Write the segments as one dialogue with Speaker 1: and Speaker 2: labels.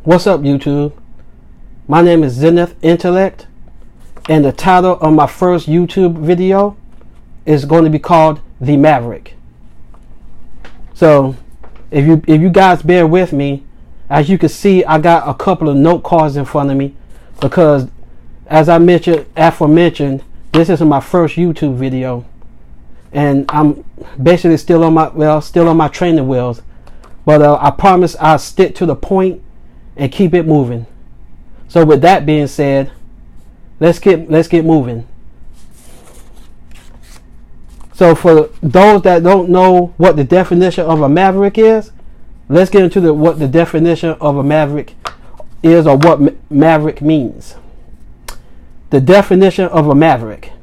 Speaker 1: What's up, YouTube? My name is Zenith Intellect, and the title of my first YouTube video is going to be called The Maverick. So if you guys bear with me, as you can see, I got a couple of note cards in front of me because, as I mentioned, aforementioned, this is my first YouTube video, and I'm basically still on my training wheels. But I promise I'll stick to the point and keep it moving. So with that being said, let's get moving. So for those that don't know what the definition of a maverick is, let's get into what the definition of a maverick is, or what maverick means. The definition of a maverick: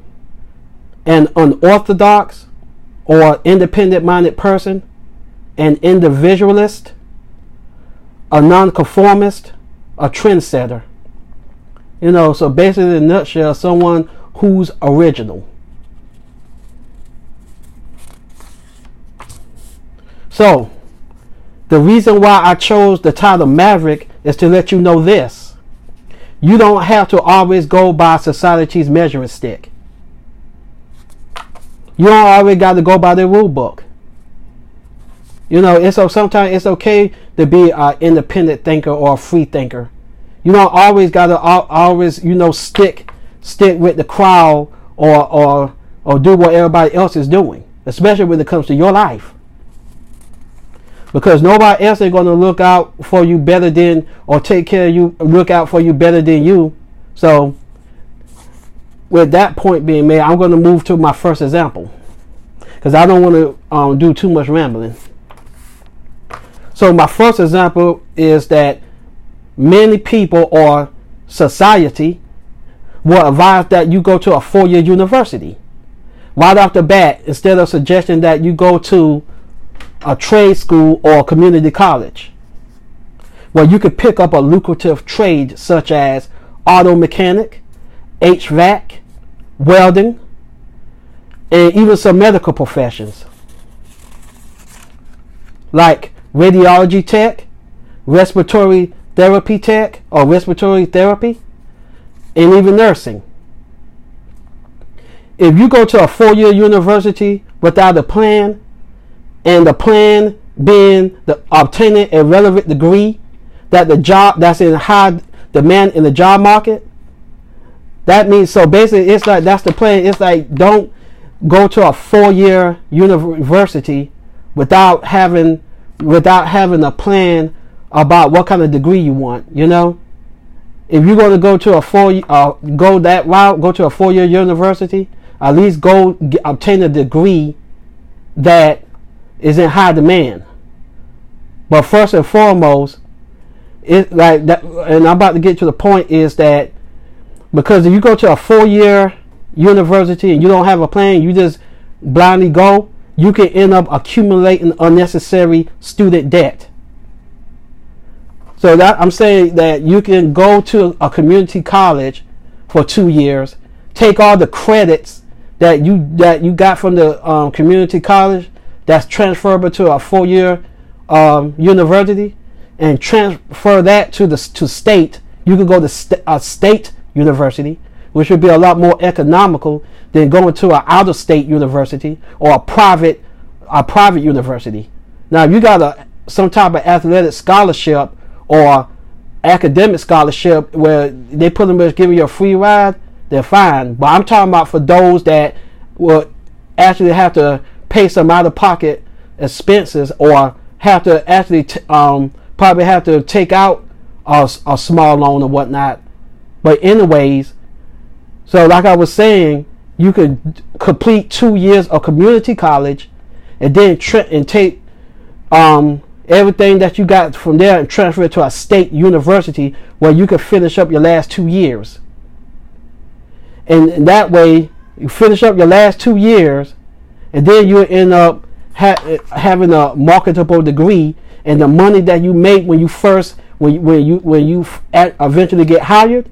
Speaker 1: an unorthodox or independent-minded person, an individualist, a nonconformist, a trendsetter. So basically, in a nutshell, someone who's original. So the reason why I chose the title Maverick is to let you know this: you don't have to always go by society's measuring stick. You don't always got to go by their rule book. Sometimes it's okay to be an independent thinker or a free thinker. You don't always got to stick with the crowd or do what everybody else is doing, especially when it comes to your life. Because nobody else is going to look out for you better than, or take care of you, look out for you better than you. So with that point being made, I'm going to move to my first example, because I don't want to do too much rambling. So my first example is that many people or society will advise that you go to a 4-year university. Right off the bat, instead of suggesting that you go to a trade school or a community college, where you could pick up a lucrative trade such as auto mechanic, HVAC, welding, and even some medical professions like radiology tech, respiratory therapy tech or respiratory therapy, and even nursing. If you go to a 4-year university without a plan, and the plan being the obtaining a relevant degree that the job that's in high demand in the job market, that means, so basically it's like, that's the plan. It's like, don't go to a 4-year university without having a plan about what kind of degree you want. If you're going to go to go that route, go to a 4-year university, at least obtain a degree that is in high demand. But first and foremost, it's like that, and I'm about to get to the point, is that because if you go to a 4-year university and you don't have a plan, you just blindly go, you can end up accumulating unnecessary student debt. So that I'm saying that you can go to a community college for 2 years, take all the credits that you got from the community college that's transferable to a 4-year university, and transfer that to state. You could go to a state university, which would be a lot more economical than going to an out-of-state university or a private university. Now, if you got some type of athletic scholarship or academic scholarship where they pretty much give you a free ride, they're fine. But I'm talking about for those that will actually have to pay some out-of-pocket expenses, or have to actually probably have to take out a small loan or whatnot. But anyways, so like I was saying, you could complete 2 years of community college and then take everything that you got from there and transfer it to a state university where you can finish up your last 2 years. And that way, you finish up your last 2 years, and then you end up having a marketable degree, and the money that you make when you eventually get hired,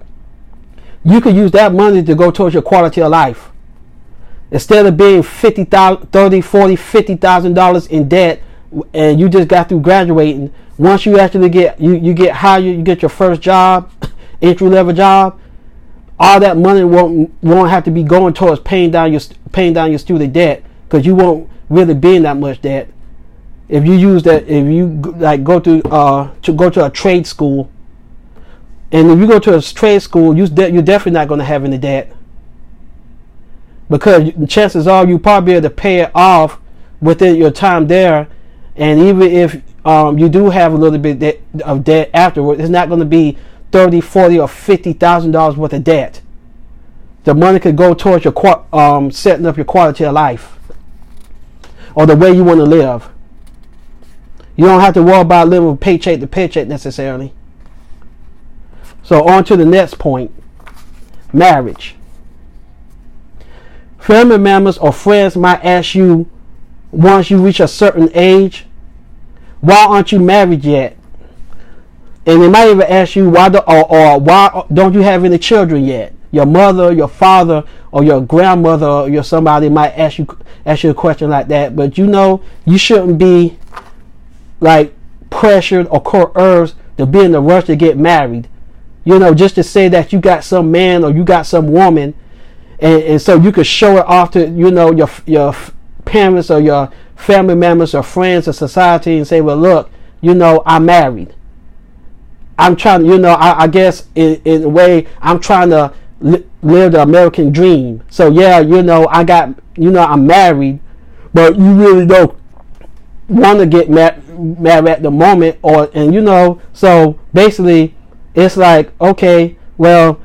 Speaker 1: you can use that money to go towards your quality of life. Instead of being $50,000 in debt and you just got through graduating, once you actually you get hired, you get your first job, entry level job, all that money won't have to be going towards paying down your student debt, because you won't really be in that much debt. If you use that, if you like go to a trade school, and if you go to a trade school, you're definitely not going to have any debt, because chances are you probably be able to pay it off within your time there. And even if you do have a little bit of debt afterwards, it's not going to be $30,000, $40,000, or $50,000 worth of debt. The money could go towards your setting up your quality of life, or the way you want to live. You don't have to worry about living paycheck to paycheck necessarily. So on to the next point, marriage. Family members or friends might ask you, once you reach a certain age, why aren't you married yet? And they might even ask you, why don't you have any children yet? Your mother, your father, or your grandmother, or your somebody might ask you a question like that. But you shouldn't be like pressured or coerced to be in a rush to get married. Just to say that you got some man or you got some woman, and so you could show it off to your parents or your family members or friends or society, and say, well, look, I'm married. I'm trying, I guess in a way I'm trying to live the American dream. So yeah, I'm married, but you really don't want to get married at the moment, so basically it's like, okay, well,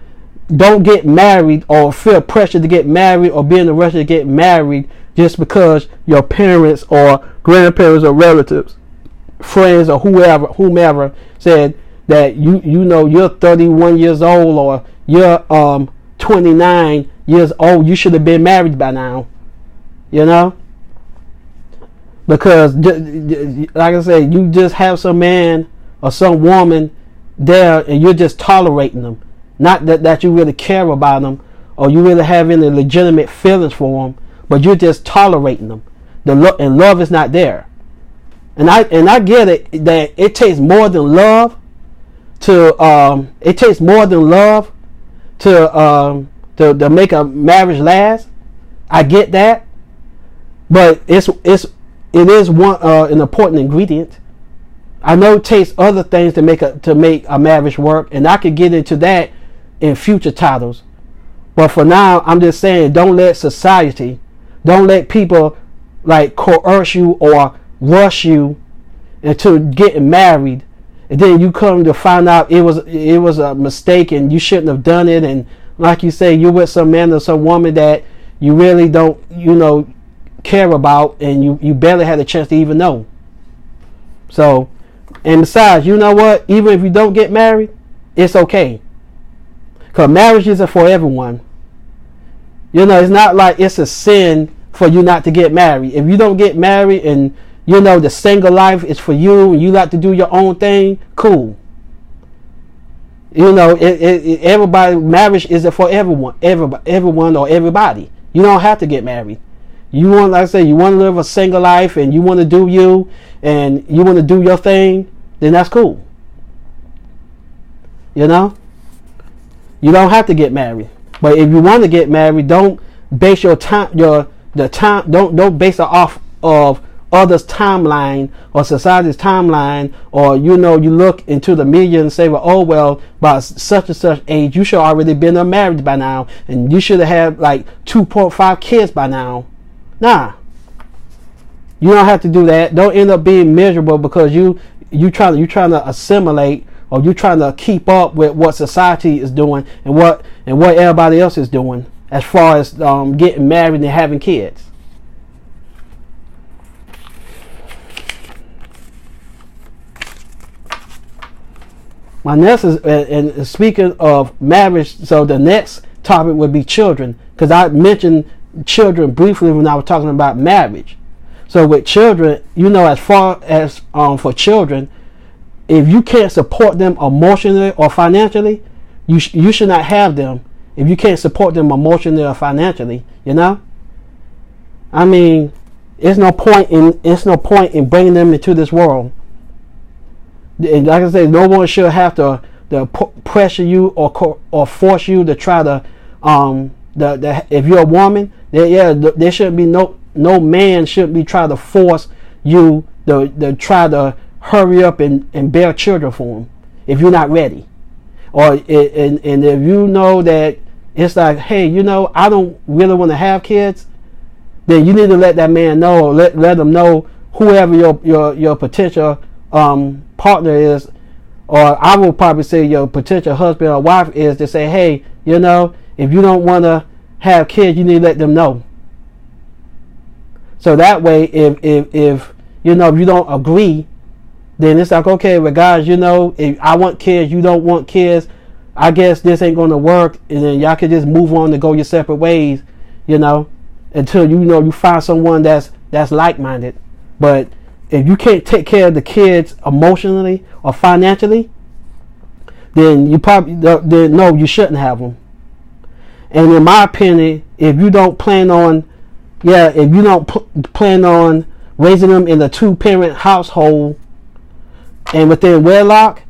Speaker 1: don't get married or feel pressure to get married or be in a rush to get married just because your parents or grandparents or relatives, friends or whomever said that you're 31 years old or you're 29 years old, you should have been married by now. Because like I said, you just have some man or some woman there and you're just tolerating them. Not that you really care about them or you really have any legitimate feelings for them, but you're just tolerating them. And love is not there. And I get it that it takes more than love to make a marriage last. I get that, but it is an important ingredient. I know it takes other things to make a marriage work, and I could get into that in future titles. But for now, I'm just saying, don't let society, don't let people like coerce you or rush you into getting married, and then you come to find out it was a mistake and you shouldn't have done it. And like you say, you're with some man or some woman that you really don't care about, and you barely had a chance to even know. So, and besides, you know what? Even if you don't get married, it's okay. Because marriage isn't for everyone. It's not like it's a sin for you not to get married. If you don't get married and the single life is for you and you like to do your own thing, cool. Everybody, marriage isn't for everyone or everybody. You don't have to get married. You want, like I say, you want to live a single life and you want to do you and you want to do your thing, then that's cool. You don't have to get married. But if you want to get married, don't base don't base it off of others' timeline or society's timeline, or you look into the media and say, well, by such and such age you should already been married by now and you should have like 2.5 kids by now. Nah, you don't have to do that. Don't end up being miserable because you trying to assimilate, or you trying to keep up with what society is doing and what everybody else is doing as far as getting married and having kids. My next is, and speaking of marriage, so the next topic would be children, because I mentioned children briefly when I was talking about marriage. So with children, as far as for children, if you can't support them emotionally or financially, you should not have them. If you can't support them emotionally or financially, I mean, it's no point in bringing them into this world. And like I said, no one should have to pressure you or force you to try to if you're a woman, there shouldn't be no man shouldn't be trying to force you to try to hurry up and bear children for him if you're not ready. Or and if you know that it's like, hey, I don't really want to have kids, then you need to let that man know, or let them know, whoever your potential partner is, or I will probably say your potential husband or wife is, to say, hey, if you don't want to have kids, you need to let them know. So that way, if you don't agree, then it's like, okay, well, guys, if I want kids, you don't want kids, I guess this ain't going to work, and then y'all can just move on and go your separate ways, until you find someone that's like-minded. But if you can't take care of the kids emotionally or financially, then you shouldn't have them. And in my opinion, if you don't plan on raising them in a 2-parent household and within wedlock,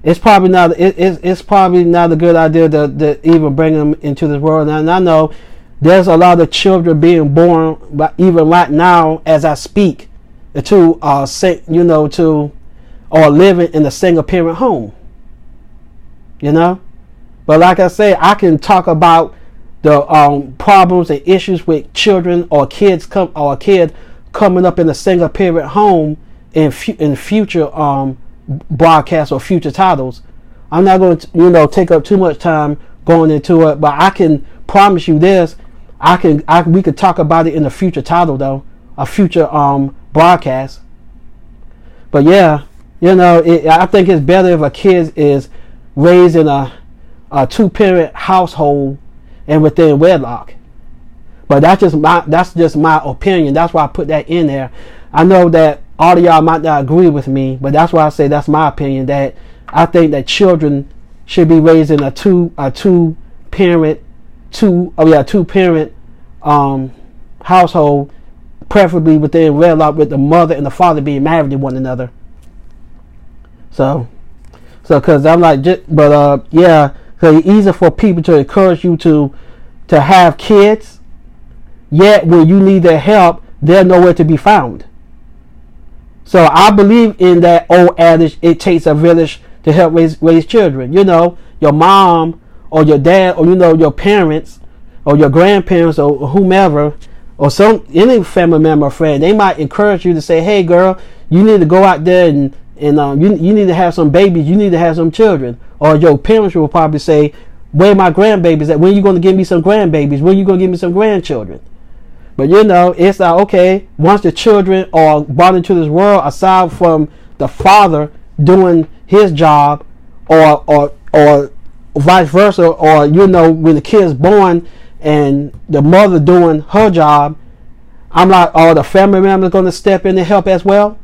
Speaker 1: it's probably not a good idea to even bring them into this world. And I know there's a lot of children being born, but even right now as I speak, to living in a single parent home. But like I say, I can talk about the problems and issues with children or kids a kid coming up in a single parent home in future broadcasts or future titles. I'm not going to take up too much time going into it, but I can promise you this: we could talk about it in a future title, though, a future broadcast. But yeah, I think it's better if a kid is raised in a 2-parent household and within wedlock. But that's just my opinion. That's why I put that in there. I know that all of y'all might not agree with me, but that's why I say that's my opinion. That I think that children should be raised in a two parent household, preferably within wedlock, with the mother and the father being married to one another. So because I'm like, but yeah, because it's easier for people to encourage you to have kids, yet when you need their help, they're nowhere to be found. So I believe in that old adage, it takes a village to help raise children. Your mom or your dad, or your parents or your grandparents or whomever, or any family member or friend, they might encourage you to say, hey girl, you need to go out there and you need to have some babies, you need to have some children. Or your parents will probably say, where are my grandbabies at? When are you going to give me some grandbabies? When are you going to give me some grandchildren? But it's like, okay, once the children are brought into this world, aside from the father doing his job, or vice versa, or when the kid's born and the mother doing her job, I'm like, are the family members going to step in and help as well?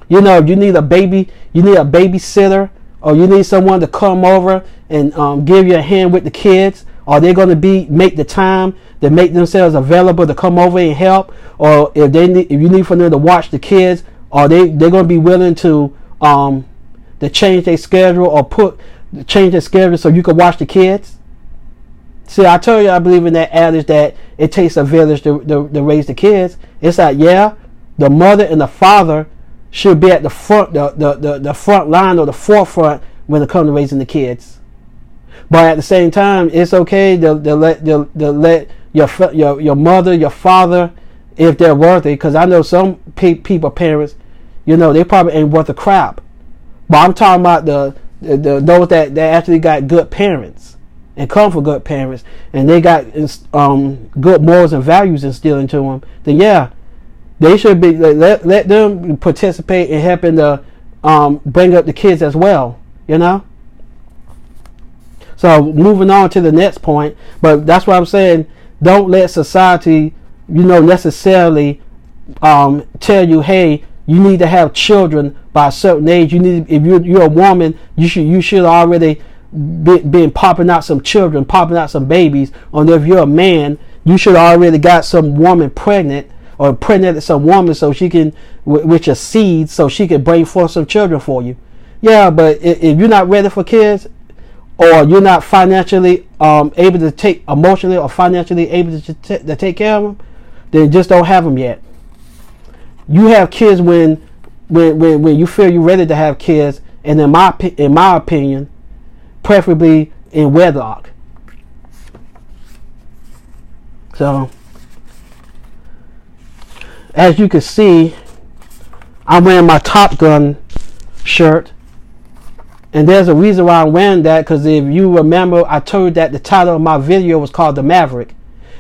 Speaker 1: If you need a babysitter, or you need someone to come over and give you a hand with the kids, are they going to make the time to make themselves available to come over and help? Or if you need for them to watch the kids, are they're going to be willing to change their schedule, or change their schedule so you can watch the kids? See, I tell you, I believe in that adage that it takes a village to raise the kids. It's like, yeah, the mother and the father should be at the front, the front line or the forefront when it comes to raising the kids. But at the same time, it's okay to let your mother, your father, if they're worthy, because I know some parents, they probably ain't worth a crap. But I'm talking about those that actually got good parents and come from good parents, and they got good morals and values instilled into them. Then yeah, they should be let them participate in helping to bring up the kids as well. So moving on to the next point, but that's what I'm saying. Don't let society, necessarily tell you, hey, you need to have children by a certain age. If you're a woman, you should already been popping out some children, popping out some babies. Or if you're a man, you should already got some woman pregnant, or pregnant some woman so she can, with your seed, so she can bring forth some children for you. Yeah, but if you're not ready for kids, or you're not financially able to take, emotionally or financially able to take care of them, then just don't have them yet. You have kids when you feel you're ready to have kids, and in my opinion, preferably in wedlock. So, as you can see, I'm wearing my Top Gun shirt. And there's a reason why I'm wearing that, because if you remember, I told you that the title of my video was called The Maverick.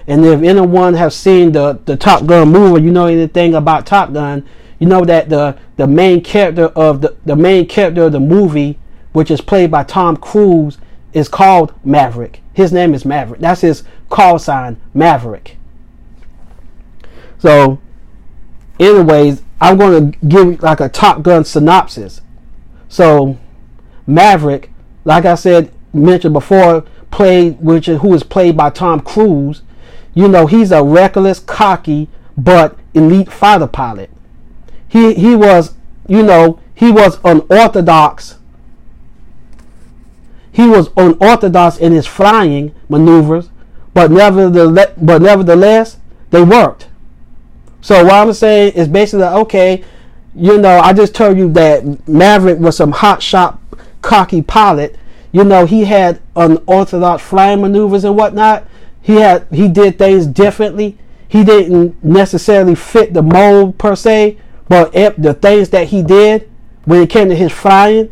Speaker 1: And if anyone has seen the Top Gun movie, you know anything about Top Gun, you know that the main character of the movie, which is played by Tom Cruise, is called Maverick. His name is Maverick. That's his call sign, Maverick. So, anyways, I'm going to give like a Top Gun synopsis. So, Maverick, like I said, mentioned before, who is played by Tom Cruise. You know, he's a reckless, cocky, but elite fighter pilot. He was unorthodox. He was unorthodox in his flying maneuvers, but nevertheless, they worked. So what I'm saying is basically, okay, you know, I just told you that Maverick was some hotshot, cocky pilot. You know, he had unorthodox flying maneuvers and whatnot. He did things differently. He didn't necessarily fit the mold per se, but the things that he did when it came to his flying,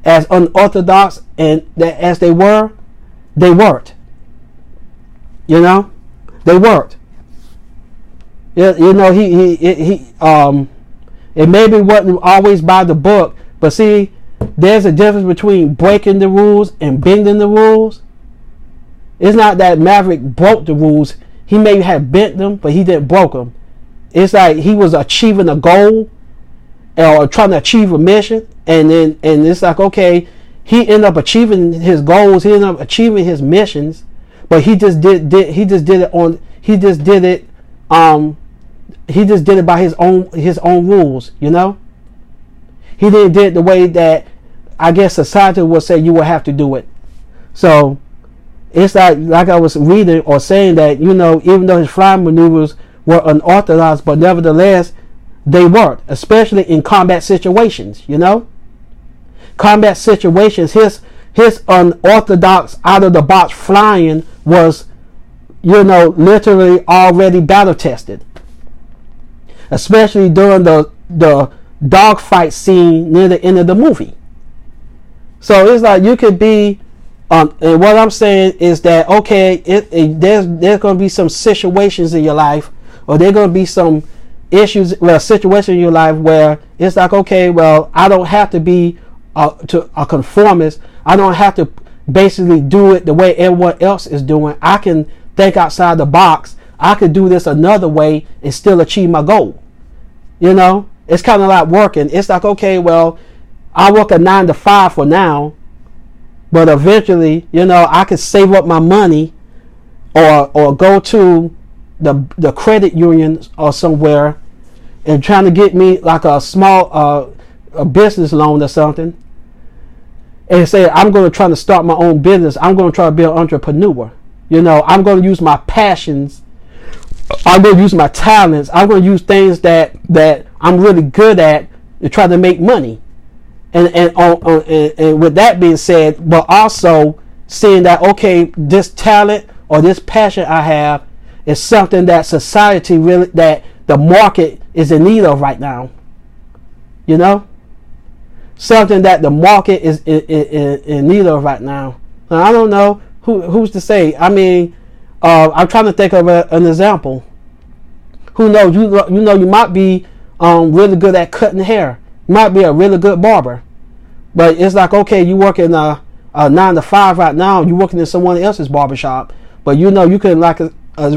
Speaker 1: as unorthodox and as they worked. You know, they worked. You know, it maybe wasn't always by the book, but see, there's a difference between breaking the rules and bending the rules. It's not that Maverick broke the rules. He may have bent them, but he didn't break them. It's like he was achieving a goal or trying to achieve a mission, and it's like, okay, he ended up achieving his goals. He ended up achieving his missions, but he just did it by his own rules. You know, he didn't do it the way that I guess society would say you will have to do it. So it's like I was reading or saying that, you know, even though his flying maneuvers were unorthodox, but nevertheless they worked, especially in combat situations. You know, combat situations, his unorthodox out of the box flying was, you know, literally already battle tested, especially during the dogfight scene near the end of the movie. So it's like you could be, and what I'm saying is that, okay, there's going to be some situations in your life, or there's going to be some issues, situations in your life where it's like, okay, well, I don't have to be a conformist. I don't have to basically do it the way everyone else is doing. I can think outside the box. I could do this another way and still achieve my goal. You know, it's kind of like working. It's like, okay, well, I work a 9 to 5 for now, but eventually, you know, I could save up my money or go to the credit union or somewhere and trying to get me like a small a business loan or something, and say, I'm going to try to start my own business. I'm going to try to be an entrepreneur. You know, I'm going to use my passions. I'm going to use my talents. I'm going to use things that I'm really good at to try to make money. And with that being said, but also seeing that, okay, this talent or this passion I have is something that society really, that the market is in need of right now. You know, something that the market is in need of right now. I don't know who's to say. I mean, I'm trying to think of an example. Who knows? You know, you might be really good at cutting hair. You might be a really good barber, but it's like, okay, you work in a 9 to 5 right now. You working in someone else's barbershop, but you know you can like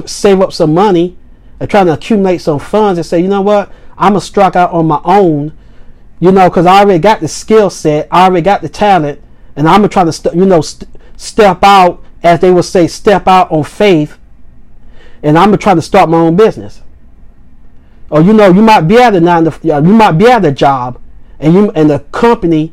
Speaker 1: save up some money and trying to accumulate some funds and say, you know what, I'm gonna strike out on my own. You know, because I already got the skill set, I already got the talent, and I'm trying to step out, as they would say, step out on faith, and I'm gonna try to start my own business. Or you might be at a job, and the company,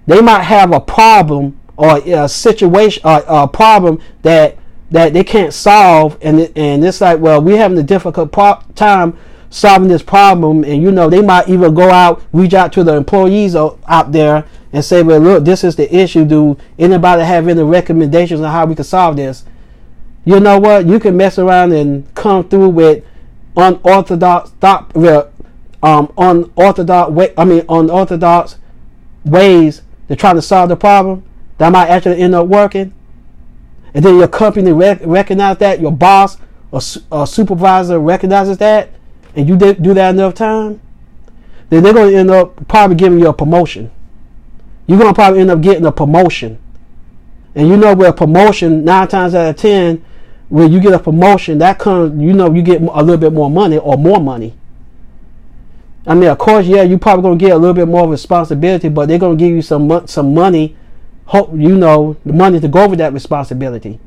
Speaker 1: they might have a problem or a situation or a problem that they can't solve, and it's like, well, we're having a difficult time solving this problem, and they might even reach out to the employees out there and say, well, look, this is the issue. Do anybody have any recommendations on how we can solve this? You know what? You can mess around and come through with unorthodox ways to try to solve the problem that might actually end up working. And then your company recognize that, your boss or supervisor recognizes that, and you do that enough time, then they're going to end up probably giving you a promotion. You're going to probably end up getting a promotion. And with a promotion, 9 times out of 10, when you get a promotion, that comes, you get a little bit more money or more money. I mean, of course, yeah, you're probably going to get a little bit more responsibility, but they're going to give you some money, the money to go with that responsibility.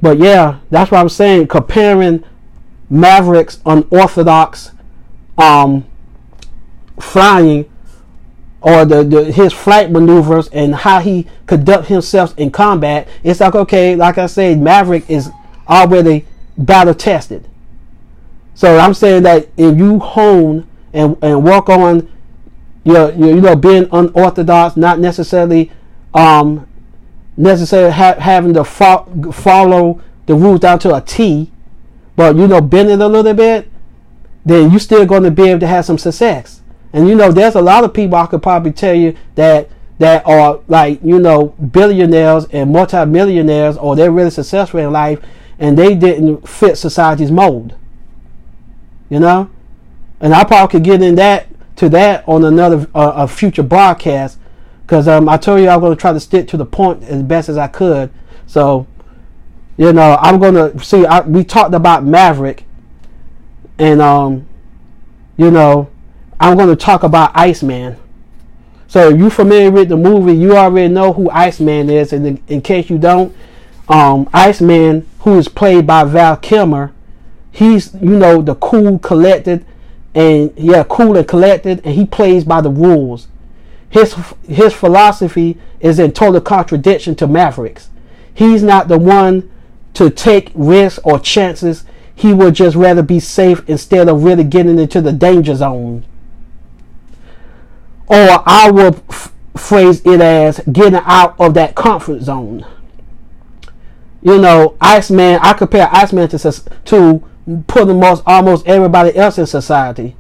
Speaker 1: But yeah, that's what I'm saying. Comparing Maverick's unorthodox flying, or his flight maneuvers and how he conduct himself in combat, it's like, okay, like I said, Maverick is already battle tested. So I'm saying that if you hone and work on your being unorthodox, not necessarily having to follow the rules down to a T, but bend it a little bit, then you're still going to be able to have some success. And there's a lot of people I could probably tell you that are like billionaires and multimillionaires, or they're really successful in life, and they didn't fit society's mold. And I probably could get into that on another a future broadcast, because I told you I'm going to try to stick to the point as best as I could. So I'm going to see. We talked about Maverick, and I'm going to talk about Iceman. So if you're familiar with the movie, you already know who Iceman is. And in case you don't, Iceman, who is played by Val Kilmer, he's the cool and collected, and he plays by the rules. His philosophy is in total contradiction to Maverick's. He's not the one to take risks or chances. He would just rather be safe instead of really getting into the danger zone. Or I will phrase it as getting out of that comfort zone. Iceman, I compare Iceman to pretty much almost everybody else in society.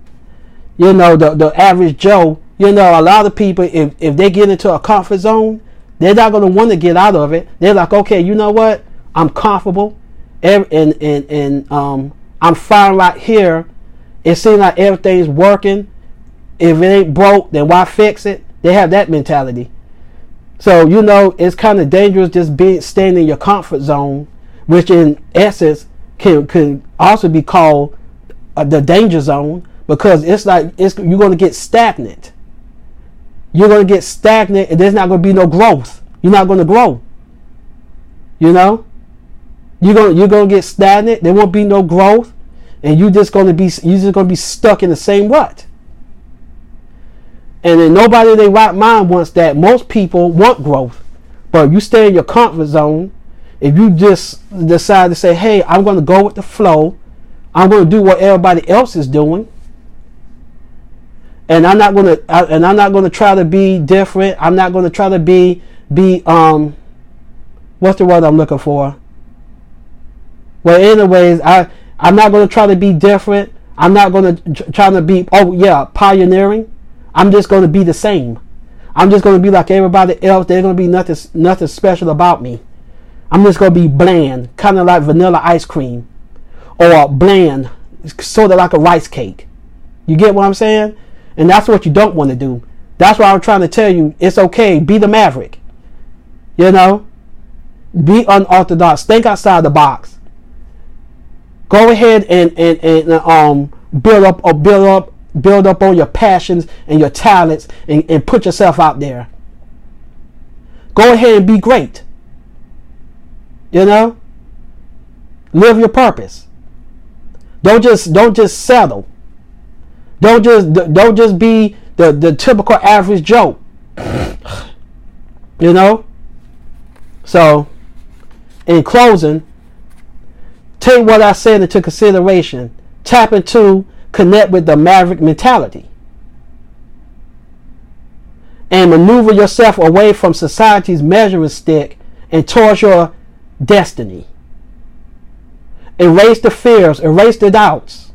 Speaker 1: The average Joe, a lot of people, if they get into a comfort zone, they're not going to want to get out of it. They're like, okay, you know what? I'm comfortable and I'm fine right here. It seems like everything's working. If it ain't broke, then why fix it? They have that mentality. So, it's kind of dangerous just staying in your comfort zone, which in essence can also be called the danger zone, because it's like you're going to get stagnant. You're going to get stagnant, and there's not going to be no growth. You're not going to grow. You're going to get stagnant. There won't be no growth, and you're just going to be stuck in the same rut. And then nobody in their right mind wants that. Most people want growth. But you stay in your comfort zone, if you just decide to say, hey, I'm going to go with the flow, I'm going to do what everybody else is doing, and I'm not going to try to be different. I'm not going to try to be what's the word I'm looking for? Well, anyways, I'm not going to try to be different. I'm not going to try to be pioneering. I'm just going to be the same. I'm just going to be like everybody else. There's going to be nothing special about me. I'm just going to be bland, kind of like vanilla ice cream, or bland, sort of like a rice cake. You get what I'm saying? And that's what you don't want to do. That's why I'm trying to tell you, it's okay. Be the Maverick. Be unorthodox. Think outside the box. Go ahead and build up on your passions and your talents, and put yourself out there. Go ahead and be great. Live your purpose. Don't just settle. Don't just be the typical average Joe. You know? So, in closing, take what I said into consideration. Tap into, connect with the Maverick mentality. And maneuver yourself away from society's measuring stick and towards your destiny. Erase the fears, erase the doubts.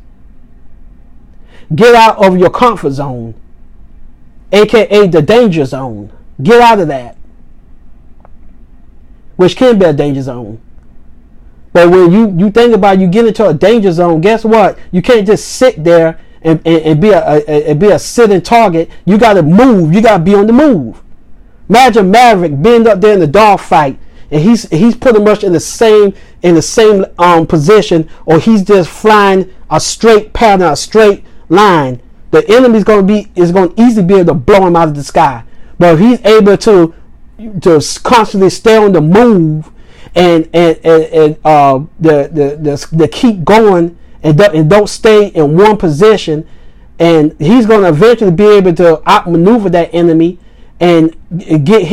Speaker 1: Get out of your comfort zone, aka the danger zone. Get out of that, which can be a danger zone. But when you think about you get into a danger zone, guess what? You can't just sit there and be a sitting target. You got to move. You got to be on the move. Imagine Maverick being up there in the dog fight, and he's pretty much in the same position, or he's just flying a straight pattern, a straight line. The enemy is going to easily be able to blow him out of the sky. But if he's able to constantly stay on the move and keep going and don't stay in one position, and he's going to eventually be able to outmaneuver that enemy and get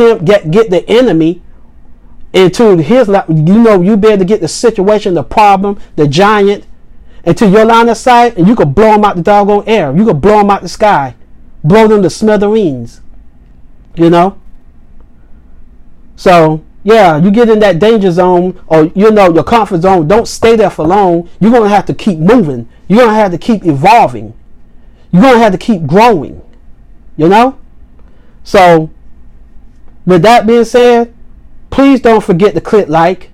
Speaker 1: the enemy into his, you be able to get the situation, the problem, the giant into your line of sight, and you could blow them out the doggone air. You could blow them out the sky, blow them to smithereens. You know. So yeah, you get in that danger zone, or your comfort zone. Don't stay there for long. You're gonna have to keep moving. You're gonna have to keep evolving. You're gonna have to keep growing. You know. So with that being said, please don't forget to click like,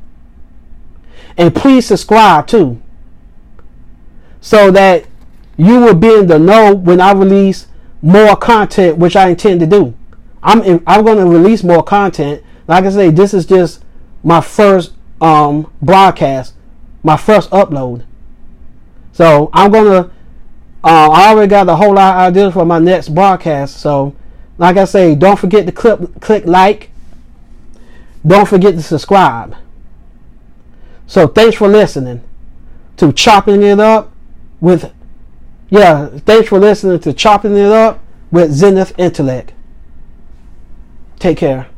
Speaker 1: and please subscribe too, so that you will be in the know when I release more content, which I intend to do. I'm going to release more content. Like I say, this is just my first broadcast, my first upload. So I'm going to, I already got a whole lot of ideas for my next broadcast. So like I say, don't forget to click like. Don't forget to subscribe. So thanks for listening to Chopping It Up with, thanks for listening to Chopping It Up with Zenith Intellect. Take care.